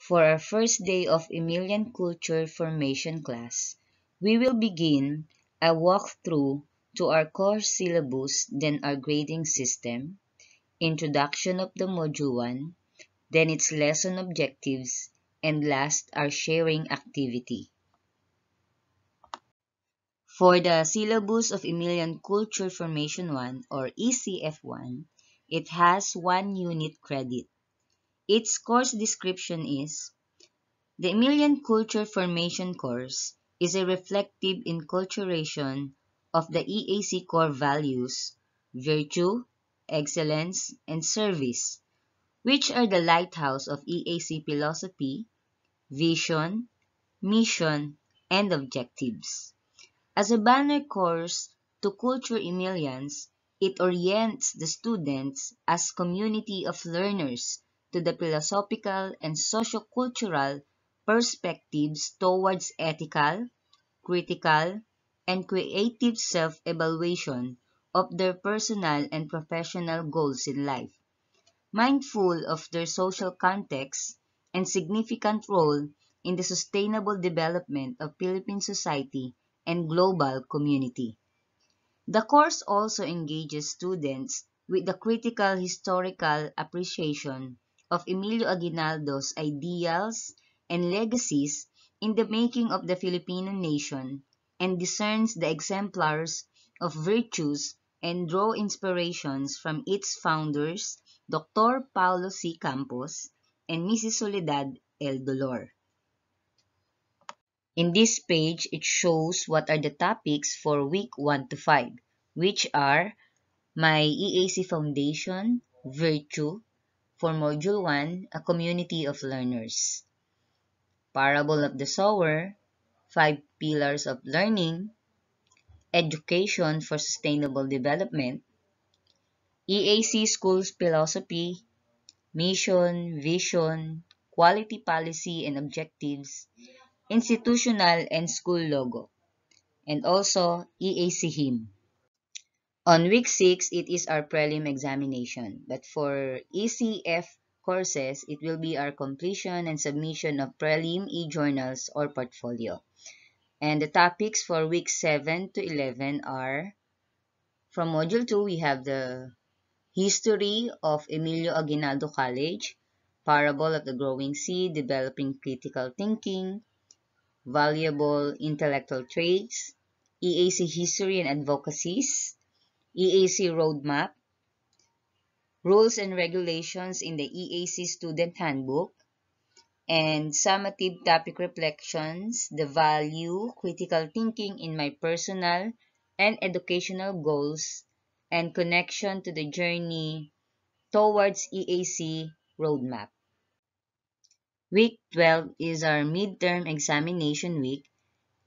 For our first day of Emilian Culture Formation class, we will begin a walkthrough to our course syllabus, then our grading system, introduction of the Module 1, then its lesson objectives, and last, our sharing activity. For the syllabus of Emilian Culture Formation 1 or ECF1, it has 1 unit credit. Its course description is: the Emilian Culture Formation course is a reflective enculturation of the EAC core values, virtue, excellence, and service, which are the lighthouse of EAC philosophy, vision, mission, and objectives. As a banner course to Culture Emilians, it orients the students as community of learners to the philosophical and sociocultural perspectives towards ethical, critical, and creative self-evaluation of their personal and professional goals in life, mindful of their social context and significant role in the sustainable development of Philippine society and global community. The course also engages students with the critical historical appreciation of Emilio Aguinaldo's ideals and legacies in the making of the Filipino nation, and discerns the exemplars of virtues and draw inspirations from its founders, Dr. Paulo C. Campos and Mrs. Soledad L. Dolor. In this page, it shows what are the topics for week 1 to 5, which are my EAC Foundation, Virtue, for Module 1, A Community of Learners, Parable of the Sower, 5 Pillars of Learning, Education for Sustainable Development, EAC Schools Philosophy, Mission, Vision, Quality Policy and Objectives, Institutional and School Logo, and also EAC Hymn. On week 6, it is our prelim examination, but for ECF courses, it will be our completion and submission of prelim e-journals or portfolio. And the topics for week 7 to 11 are: from Module 2, we have the History of Emilio Aguinaldo College, Parable of the Growing Seed, Developing Critical Thinking, Valuable Intellectual Traits, EAC History and Advocacies, EAC Roadmap, Rules and Regulations in the EAC Student Handbook, and summative topic reflections, the value, critical thinking in my personal and educational goals, and connection to the journey towards EAC Roadmap. Week 12 is our midterm examination week,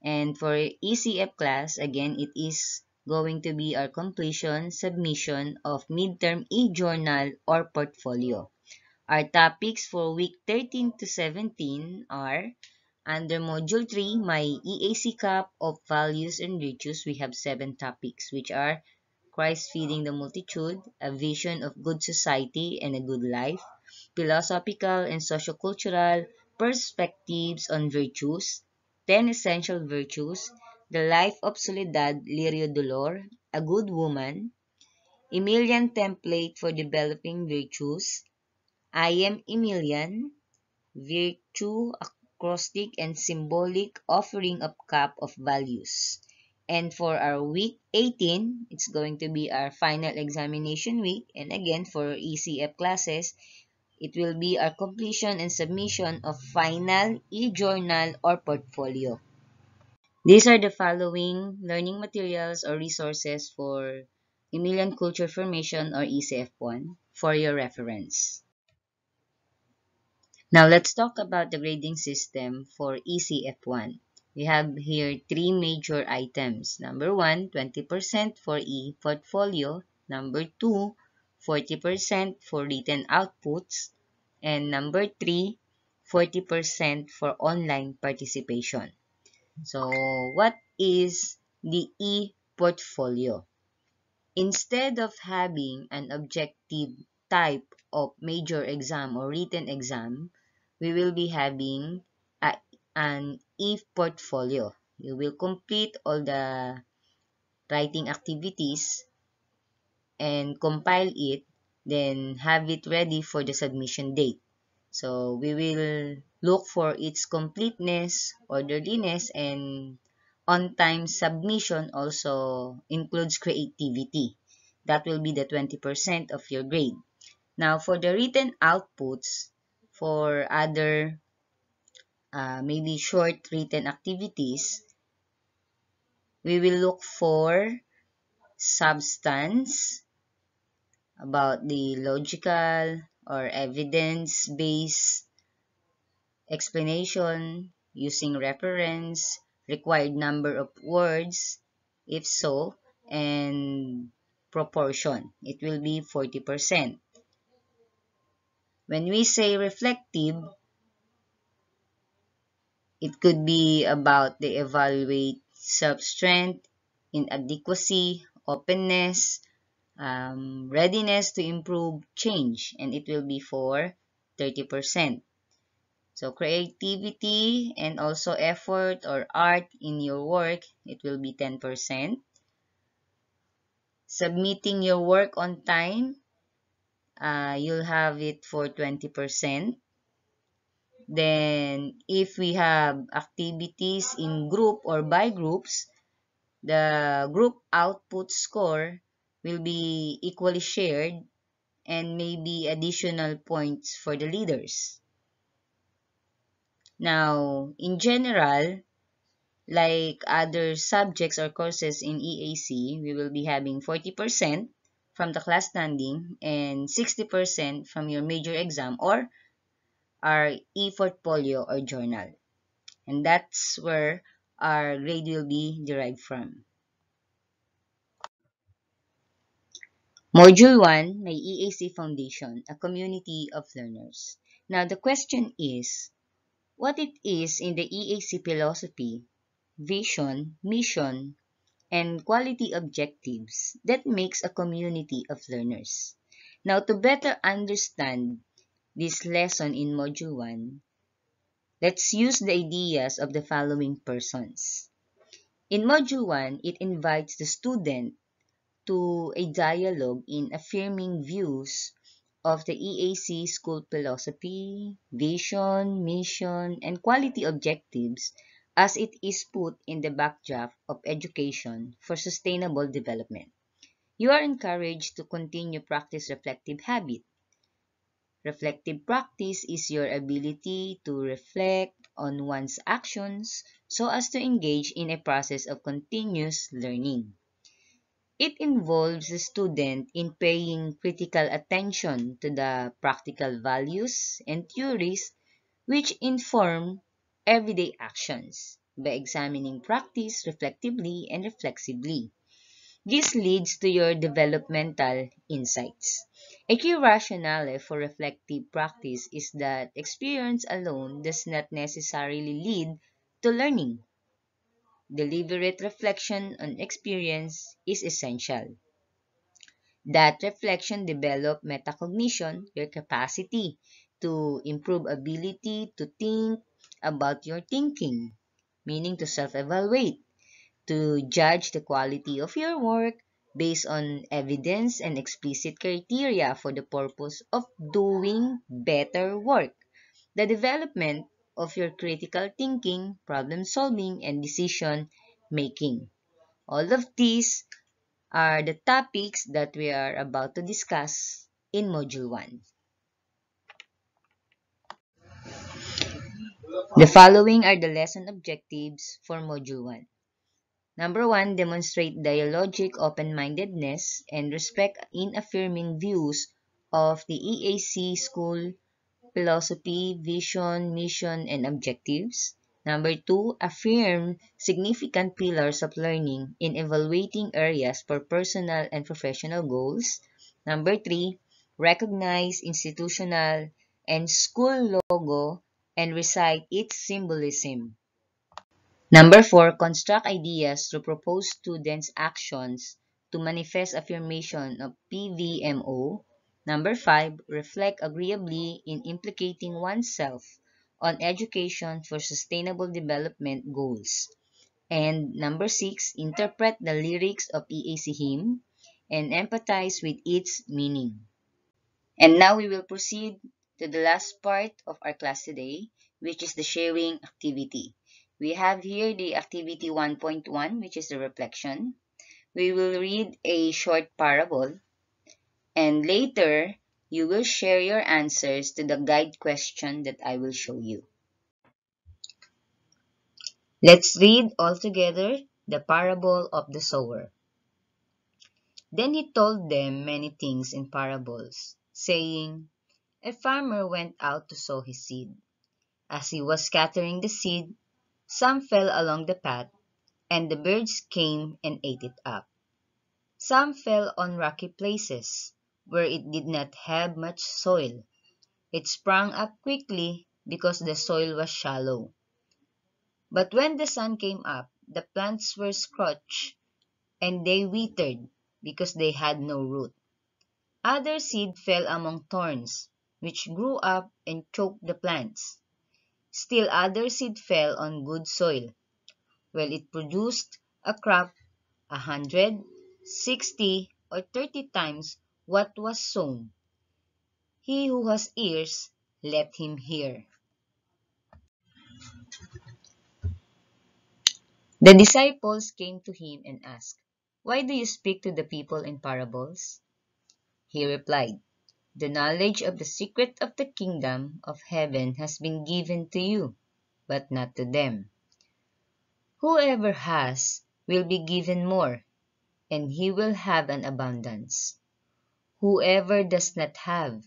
and for ECF class, again, it is going to be our completion submission of midterm e-journal or portfolio. Our topics for week 13 to 17 are: under Module 3, my EAC Cup of Values and Virtues, we have 7 topics, which are Christ Feeding the Multitude, A Vision of Good Society and a Good Life, Philosophical and Sociocultural Perspectives on Virtues, 10 Essential Virtues, The Life of Soledad Lirio Dolor, A Good Woman, Emilian Template for Developing Virtues, I Am Emilian, Virtue, Acrostic and Symbolic Offering of Cup of Values. And for our week 18, it's going to be our final examination week. And again, for ECF classes, it will be our completion and submission of final e-journal or portfolio. These are the following learning materials or resources for Emilian Culture Formation or ECF1 for your reference. Now let's talk about the grading system for ECF1. We have here 3 major items. Number 1, 20% for e-portfolio. Number 2, 40% for written outputs. And number 3, 40% for online participation. So what is the e-portfolio? Instead of having an objective type of major exam or written exam, we will be having an e-portfolio. You will complete all the writing activities and compile it, then have it ready for the submission date. So we will look for its completeness, orderliness, and on-time submission also includes creativity. That will be the 20% of your grade. Now, for the written outputs, for other maybe short written activities, we will look for substance about the logical or evidence-based explanation using reference, required number of words, if so, and proportion. It will be 40%. When we say reflective, it could be about the evaluate self-strength, inadequacy, openness, readiness to improve change, and it will be for 30%. So creativity and also effort or art in your work, it will be 10%. Submitting your work on time, you'll have it for 20%. Then if we have activities in group or by groups, the group output score will be equally shared and maybe additional points for the leaders. Now, in general, like other subjects or courses in EAC, we will be having 40% from the class standing and 60% from your major exam or our e-portfolio or journal. And that's where our grade will be derived from. Module 1, may EAC Foundation, a community of learners. Now the question is, what it is in the EAC philosophy, vision, mission, and quality objectives that makes a community of learners. Now, to better understand this lesson in Module 1, let's use the ideas of the following persons. In Module 1, it invites the student to a dialogue in affirming views of the EAC school philosophy, vision, mission, and quality objectives as it is put in the backdraft of education for sustainable development. You are encouraged to continue practice reflective habit. Reflective practice is your ability to reflect on one's actions so as to engage in a process of continuous learning. It involves the student in paying critical attention to the practical values and theories which inform everyday actions by examining practice reflectively and reflexively. This leads to your developmental insights. A key rationale for reflective practice is that experience alone does not necessarily lead to learning. Deliberate reflection on experience is essential. That reflection develops metacognition, your capacity to improve ability to think about your thinking, meaning to self-evaluate, to judge the quality of your work based on evidence and explicit criteria for the purpose of doing better work. The development of your critical thinking, problem solving, and decision making. All of these are the topics that we are about to discuss in Module 1. The following are the lesson objectives for Module 1. Number 1, demonstrate dialogic open-mindedness and respect in affirming views of the EAC school philosophy, vision, mission, and objectives. Number 2, affirm significant pillars of learning in evaluating areas for personal and professional goals. Number 3, recognize institutional and school logo and recite its symbolism. Number 4, construct ideas to propose students' actions to manifest affirmation of PVMO. Number 5, reflect agreeably in implicating oneself on education for sustainable development goals. And number 6, interpret the lyrics of EAC hymn and empathize with its meaning. And now we will proceed to the last part of our class today, which is the sharing activity. We have here the activity 1.1, which is the reflection. We will read a short parable, and later you will share your answers to the guide question that I will show you. Let's read all together the parable of the sower. Then he told them many things in parables, saying, a farmer went out to sow his seed. As he was scattering the seed, some fell along the path, and the birds came and ate it up. Some fell on rocky places, where it did not have much soil. It sprang up quickly because the soil was shallow. But when the sun came up, the plants were scorched, and they withered because they had no root. Other seed fell among thorns, which grew up and choked the plants. Still other seed fell on good soil, where it produced a crop 100, 60, or 30 times what was sown. He who has ears, let him hear. The disciples came to him and asked, why do you speak to the people in parables? He replied, the knowledge of the secret of the kingdom of heaven has been given to you, but not to them. Whoever has will be given more, and he will have an abundance. Whoever does not have,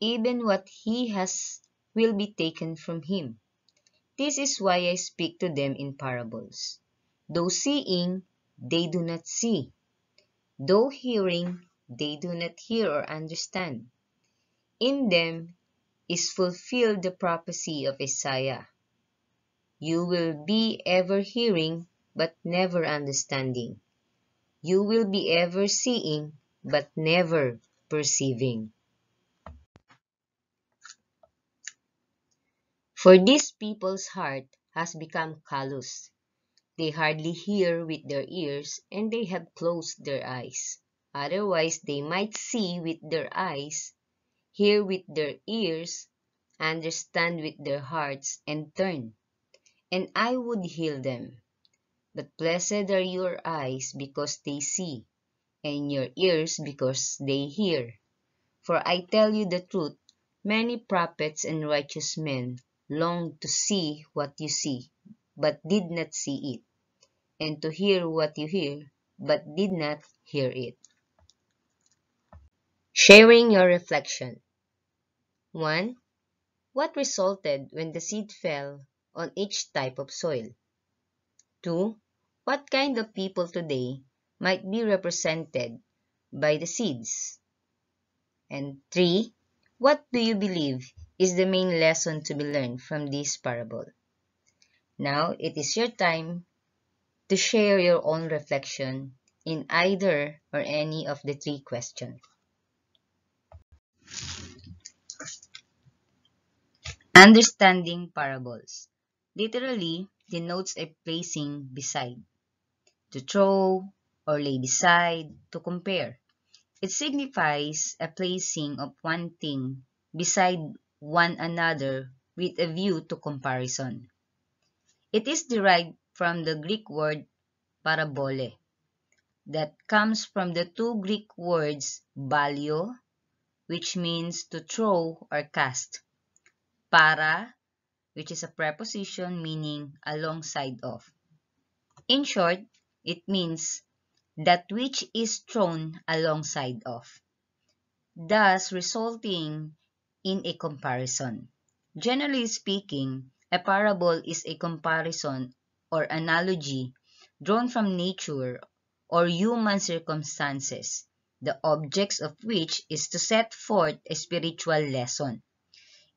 even what he has will be taken from him. This is why I speak to them in parables. Though seeing, they do not see. Though hearing, they do not hear or understand. In them is fulfilled the prophecy of Isaiah. You will be ever hearing, but never understanding. You will be ever seeing, but never perceiving. For this people's heart has become callous. They hardly hear with their ears, and they have closed their eyes. Otherwise they might see with their eyes, hear with their ears, understand with their hearts, and turn, and I would heal them. But blessed are your eyes because they see, and your ears because they hear. For I tell you the truth, many prophets and righteous men longed to see what you see, but did not see it, and to hear what you hear, but did not hear it. Sharing your reflection. 1. What resulted when the seed fell on each type of soil? 2. What kind of people today might be represented by the seeds? And 3. What do you believe is the main lesson to be learned from this parable? Now it is your time to share your own reflection in either or any of the 3 questions. Understanding parables literally denotes a placing beside, to throw or lay beside, to compare. It signifies a placing of one thing beside one another with a view to comparison. It is derived from the Greek word parabole, that comes from the 2 Greek words balio, which means to throw or cast, para, which is a preposition meaning alongside of. In short, it means that which is thrown alongside of, thus resulting in a comparison. Generally speaking, a parable is a comparison or analogy drawn from nature or human circumstances, the objects of which is to set forth a spiritual lesson.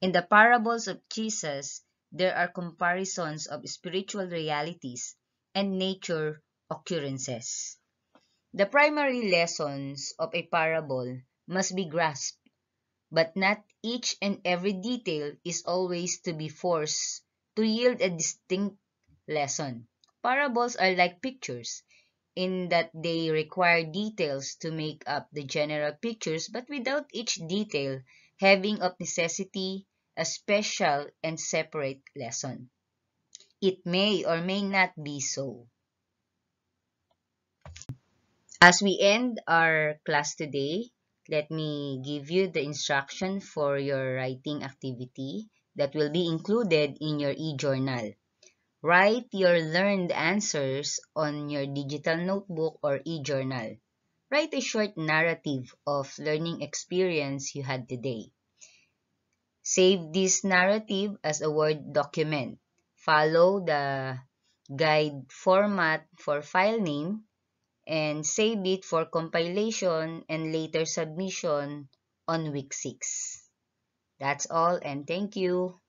In the parables of Jesus, there are comparisons of spiritual realities and nature occurrences. The primary lessons of a parable must be grasped but not each and every detail is always to be forced to yield a distinct lesson. Parables are like pictures, in that they require details to make up the general pictures, but without each detail having of necessity a special and separate lesson. It may or may not be so. As we end our class today, let me give you the instruction for your writing activity that will be included in your e-journal. Write your learned answers on your digital notebook or e-journal. Write a short narrative of learning experience you had today. Save this narrative as a Word document. Follow the guide format for file name and save it for compilation and later submission on week 6. That's all, and thank you.